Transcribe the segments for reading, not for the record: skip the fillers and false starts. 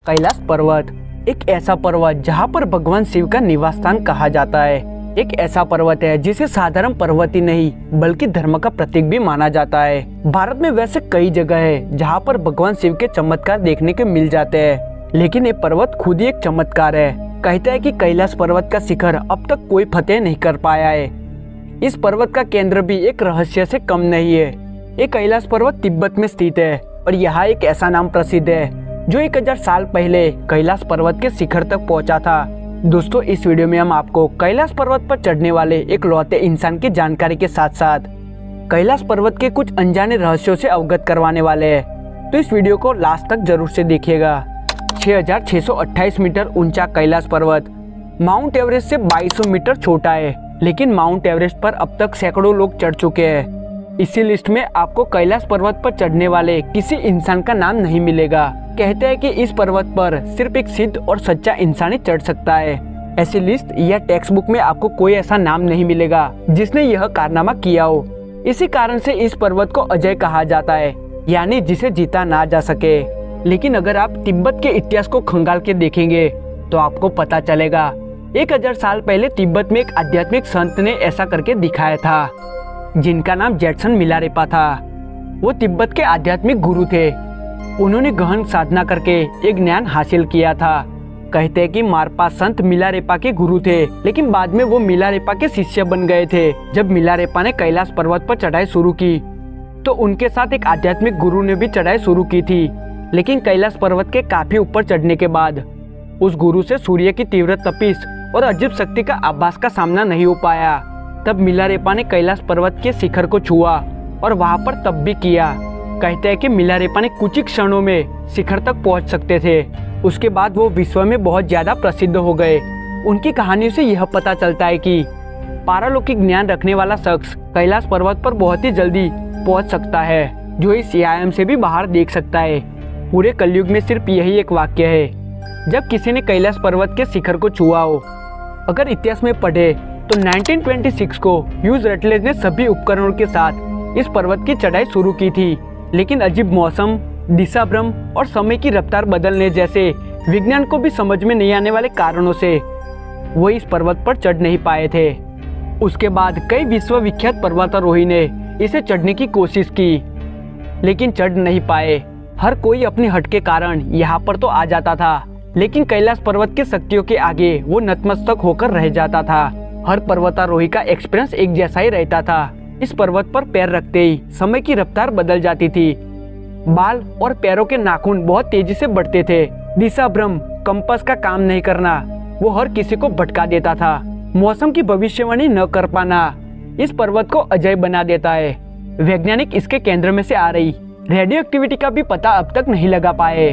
कैलाश पर्वत एक ऐसा पर्वत जहाँ पर भगवान शिव का निवास स्थान कहा जाता है। एक ऐसा पर्वत है जिसे साधारण पर्वत ही नहीं बल्कि धर्म का प्रतीक भी माना जाता है। भारत में वैसे कई जगह है जहाँ पर भगवान शिव के चमत्कार देखने के मिल जाते हैं, लेकिन ये पर्वत खुद ही एक चमत्कार है। कहता है कि कैलाश पर्वत का शिखर अब तक कोई फतेह नहीं कर पाया है। इस पर्वत का केंद्र भी एक रहस्य से कम नहीं है। ये कैलाश पर्वत तिब्बत में स्थित है और यहाँ एक ऐसा नाम प्रसिद्ध है जो 1000 साल पहले कैलाश पर्वत के शिखर तक पहुंचा था। दोस्तों, इस वीडियो में हम आपको कैलाश पर्वत पर चढ़ने वाले एक लौते इंसान की जानकारी के साथ साथ कैलाश पर्वत के कुछ अनजाने रहस्यों से अवगत करवाने वाले हैं, तो इस वीडियो को लास्ट तक जरूर से देखिएगा। 6628 मीटर ऊंचा कैलाश पर्वत माउंट एवरेस्ट से 2200 मीटर छोटा है, लेकिन माउंट एवरेस्ट पर अब तक सैकड़ों लोग चढ़ चुके हैं। इसी लिस्ट में आपको कैलाश पर्वत पर चढ़ने वाले किसी इंसान का नाम नहीं मिलेगा। कहते हैं कि इस पर्वत पर सिर्फ एक सिद्ध और सच्चा इंसान ही चढ़ सकता है। ऐसी लिस्ट या टेक्स्ट बुक में आपको कोई ऐसा नाम नहीं मिलेगा जिसने यह कारनामा किया हो। इसी कारण से इस पर्वत को अजय कहा जाता है, यानी जिसे जीता ना जा सके। लेकिन अगर आप तिब्बत के इतिहास को खंगाल के देखेंगे तो आपको पता चलेगा 1000 साल पहले तिब्बत में एक आध्यात्मिक संत ने ऐसा करके दिखाया था, जिनका नाम जेटसन मिलारेपा था। वो तिब्बत के आध्यात्मिक गुरु थे। उन्होंने गहन साधना करके एक ज्ञान हासिल किया था। कहते हैं कि मारपा संत मिलारेपा के गुरु थे, लेकिन बाद में वो मिलारेपा के शिष्य बन गए थे। जब मिलारेपा ने कैलाश पर्वत पर चढ़ाई शुरू की तो उनके साथ एक आध्यात्मिक गुरु ने भी चढ़ाई शुरू की थी, लेकिन कैलाश पर्वत के काफी ऊपर चढ़ने के बाद उस गुरु से सूर्य की तीव्र तपिश और अजीब शक्ति का आभास का सामना नहीं हो पाया। तब मिलारेपा ने कैलाश पर्वत के शिखर को छुआ और वहां पर तप भी किया। कहते हैं कि मिलारेपा ने कुछ ही क्षणों में शिखर तक पहुंच सकते थे। उसके बाद वो विश्व में बहुत ज्यादा प्रसिद्ध हो गए। उनकी कहानी से यह पता चलता है कि पारलौकिक ज्ञान रखने वाला शख्स कैलाश पर्वत पर बहुत ही जल्दी पहुंच सकता है, जो इस आयाम से भी बाहर देख सकता है। पूरे कलयुग में सिर्फ यही एक वाक्य है जब किसी ने कैलाश पर्वत के शिखर को छुआ हो। अगर इतिहास में पढ़े तो 1926 को ह्यूज रटलेज ने सभी उपकरणों के साथ इस पर्वत की चढ़ाई शुरू की थी, लेकिन अजीब मौसम, दिशा भ्रम और समय की रफ्तार बदलने जैसे विज्ञान को भी समझ में नहीं आने वाले कारणों से वो इस पर्वत पर चढ़ नहीं पाए थे। उसके बाद कई विश्वविख्यात पर्वतारोही ने इसे चढ़ने की कोशिश की, लेकिन चढ़ नहीं पाए। हर कोई अपनी हट के कारण यहाँ पर तो आ जाता था, लेकिन कैलाश पर्वत की शक्तियों के आगे वो नतमस्तक होकर रह जाता था। हर पर्वतारोही का एक्सपीरियंस एक जैसा ही रहता था। इस पर्वत पर पैर रखते ही समय की रफ्तार बदल जाती थी। बाल और पैरों के नाखून बहुत तेजी से बढ़ते थे। दिशा भ्रम, कंपास का काम नहीं करना, वो हर किसी को भटका देता था। मौसम की भविष्यवाणी न कर पाना इस पर्वत को अजय बना देता है। वैज्ञानिक इसके केंद्र में से आ रही रेडियो एक्टिविटी का भी पता अब तक नहीं लगा पाए।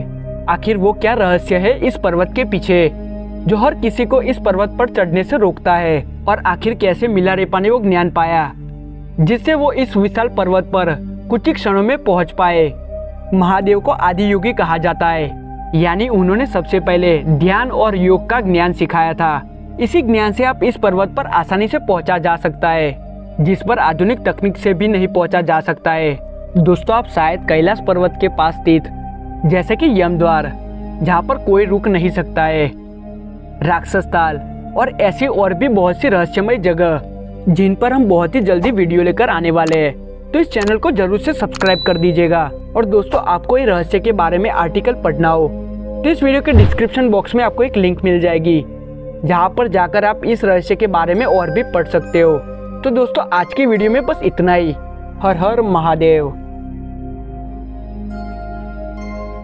आखिर वो क्या रहस्य है इस पर्वत के पीछे जो हर किसी को इस पर्वत पर चढ़ने से रोकता है, और आखिर कैसे मिलारेपा ने वो ज्ञान पाया जिससे वो इस विशाल पर्वत पर कुछ ही क्षणों में पहुंच पाए। महादेव को आदि योगी कहा जाता है, यानी उन्होंने सबसे पहले ध्यान और योग का ज्ञान सिखाया था। इसी ज्ञान से आप इस पर्वत पर आसानी से पहुंचा जा सकता है, जिस पर आधुनिक तकनीक से भी नहीं पहुंचा जा सकता है। दोस्तों, आप शायद कैलाश पर्वत के पास स्थित जैसे कि यमद्वार, जहाँ पर कोई रुक नहीं सकता है, राक्षस ताल और ऐसी और भी बहुत सी रहस्यमय जगह जिन पर हम बहुत ही जल्दी वीडियो लेकर आने वाले हैं, तो इस चैनल को जरूर से सब्सक्राइब कर दीजिएगा। और दोस्तों, आपको ये रहस्य के बारे में आर्टिकल पढ़ना हो तो इस वीडियो के डिस्क्रिप्शन बॉक्स में आपको एक लिंक मिल जाएगी, जहां पर जाकर आप इस रहस्य के बारे में और भी पढ़ सकते हो। तो दोस्तों, आज की वीडियो में बस इतना ही। हर हर महादेव।